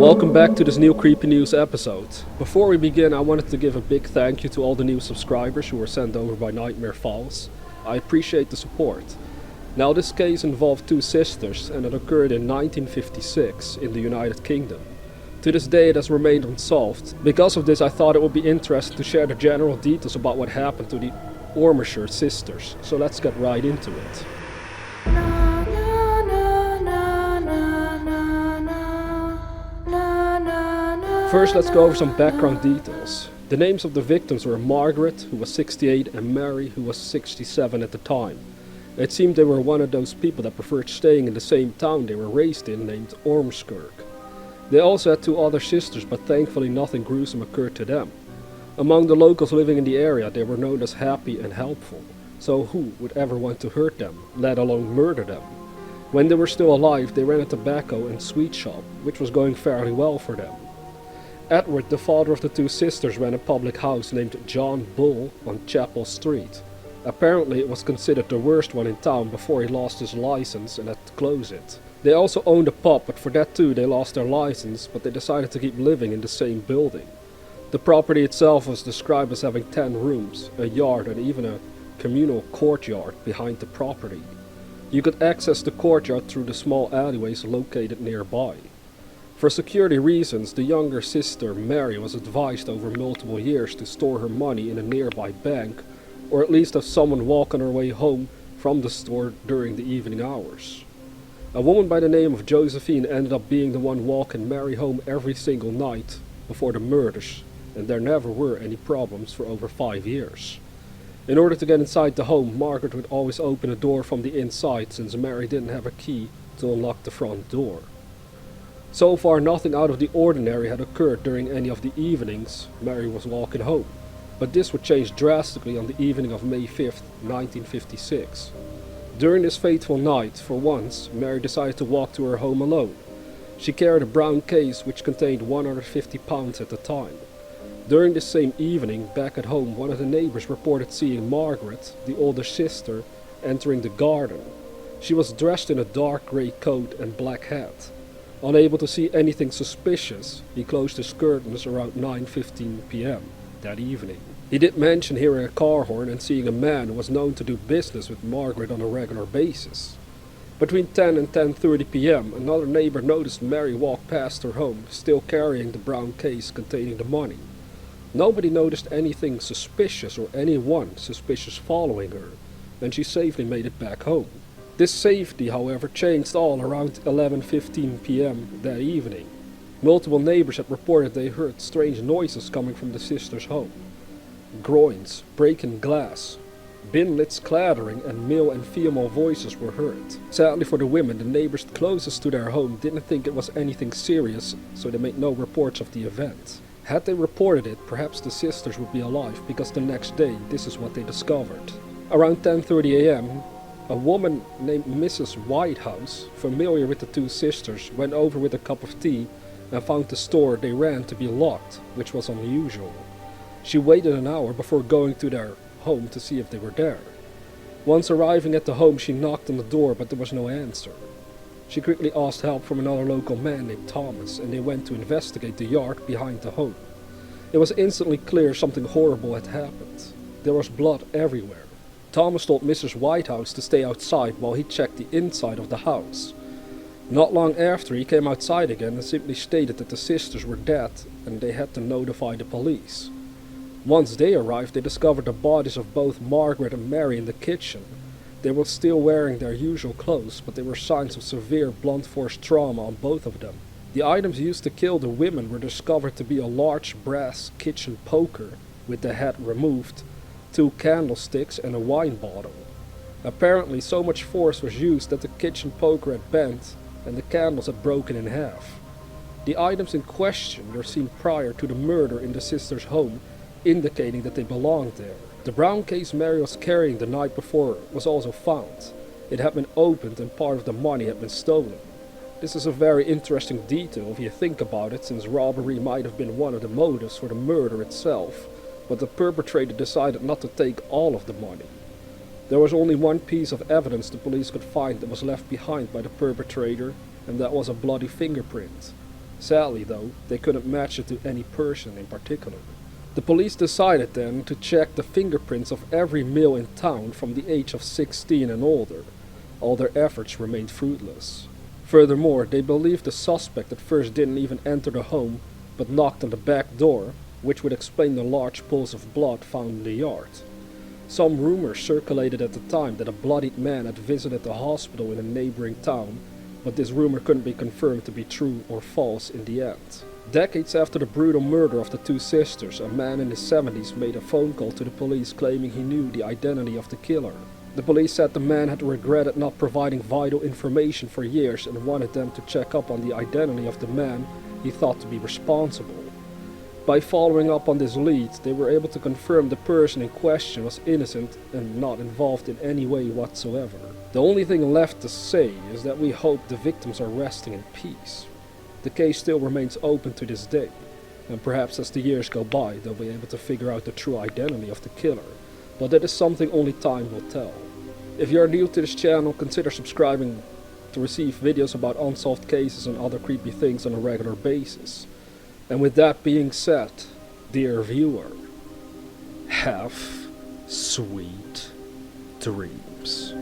Welcome back to this new CreepyNews episode. Before we begin, I wanted to give a big thank you to all the new subscribers who were sent over by Nightmare Files. I appreciate the support. Now, this case involved two sisters and it occurred in 1956 in the United Kingdom. To this day it has remained unsolved. Because of this, I thought it would be interesting to share the general details about what happened to the Ormesher Sisters. So let's get right into it. First, let's go over some background details. The names of the victims were Margaret, who was 68, and Mary, who was 67 at the time. It seemed they were one of those people that preferred staying in the same town they were raised in, named Ormskirk. They also had two other sisters, but thankfully nothing gruesome occurred to them. Among the locals living in the area, they were known as happy and helpful, so who would ever want to hurt them, let alone murder them? When they were still alive, they ran a tobacco and sweet shop, which was going fairly well for them. Edward, the father of the two sisters, ran a public house named John Bull on Chapel Street. Apparently it was considered the worst one in town before he lost his license and had to close it. They also owned a pub, but for that too they lost their license, but they decided to keep living in the same building. The property itself was described as having 10 rooms, a yard and even a communal courtyard behind the property. You could access the courtyard through the small alleyways located nearby. For security reasons, the younger sister, Mary, was advised over multiple years to store her money in a nearby bank, or at least have someone walk on her way home from the store during the evening hours. A woman by the name of Josephine ended up being the one walking Mary home every single night before the murders, and there never were any problems for over 5 years. In order to get inside the home, Margaret would always open a door from the inside since Mary didn't have a key to unlock the front door. So far, nothing out of the ordinary had occurred during any of the evenings Mary was walking home, but this would change drastically on the evening of May 5th, 1956. During this fateful night, for once, Mary decided to walk to her home alone. She carried a brown case which contained 150 pounds at the time. During this same evening, back at home, one of the neighbors reported seeing Margaret, the older sister, entering the garden. She was dressed in a dark grey coat and black hat. Unable to see anything suspicious, he closed his curtains around 9:15 p.m. that evening. He did mention hearing a car horn and seeing a man who was known to do business with Margaret on a regular basis. Between 10 and 10:30 p.m., another neighbor noticed Mary walk past her home, still carrying the brown case containing the money. Nobody noticed anything suspicious or anyone suspicious following her, and she safely made it back home. This safety, however, changed all around 11:15 p.m. that evening. Multiple neighbors had reported they heard strange noises coming from the sisters' home. Groans, breaking glass, bin lids clattering, and male and female voices were heard. Sadly for the women, the neighbors closest to their home didn't think it was anything serious, so they made no reports of the event. Had they reported it, perhaps the sisters would be alive, because the next day this is what they discovered. Around 10:30 a.m., a woman named Mrs. Whitehouse, familiar with the two sisters, went over with a cup of tea and found the store they ran to be locked, which was unusual. She waited an hour before going to their home to see if they were there. Once arriving at the home, she knocked on the door, but there was no answer. She quickly asked help from another local man named Thomas, and they went to investigate the yard behind the home. It was instantly clear something horrible had happened. There was blood everywhere. Thomas told Mrs. Whitehouse to stay outside while he checked the inside of the house. Not long after, he came outside again and simply stated that the sisters were dead and they had to notify the police. Once they arrived, they discovered the bodies of both Margaret and Mary in the kitchen. They were still wearing their usual clothes, but there were signs of severe blunt force trauma on both of them. The items used to kill the women were discovered to be a large brass kitchen poker with the head removed, 2 candlesticks and a wine bottle. Apparently so much force was used that the kitchen poker had bent and the candles had broken in half. The items in question were seen prior to the murder in the sisters' home, indicating that they belonged there. The brown case Mary was carrying the night before was also found. It had been opened and part of the money had been stolen. This is a very interesting detail if you think about it, since robbery might have been one of the motives for the murder itself, but the perpetrator decided not to take all of the money. There was only one piece of evidence the police could find that was left behind by the perpetrator, and that was a bloody fingerprint. Sadly though, they couldn't match it to any person in particular. The police decided then to check the fingerprints of every male in town from the age of 16 and older. All their efforts remained fruitless. Furthermore, they believed the suspect at first didn't even enter the home, but knocked on the back door, which would explain the large pools of blood found in the yard. Some rumors circulated at the time that a bloodied man had visited the hospital in a neighboring town, but this rumor couldn't be confirmed to be true or false in the end. Decades after the brutal murder of the two sisters, a man in his 70s made a phone call to the police claiming he knew the identity of the killer. The police said the man had regretted not providing vital information for years and wanted them to check up on the identity of the man he thought to be responsible. By following up on this lead, they were able to confirm the person in question was innocent and not involved in any way whatsoever. The only thing left to say is that we hope the victims are resting in peace. The case still remains open to this day, and perhaps as the years go by they'll be able to figure out the true identity of the killer, but that is something only time will tell. If you are new to this channel, consider subscribing to receive videos about unsolved cases and other creepy things on a regular basis. And with that being said, dear viewer, have sweet dreams.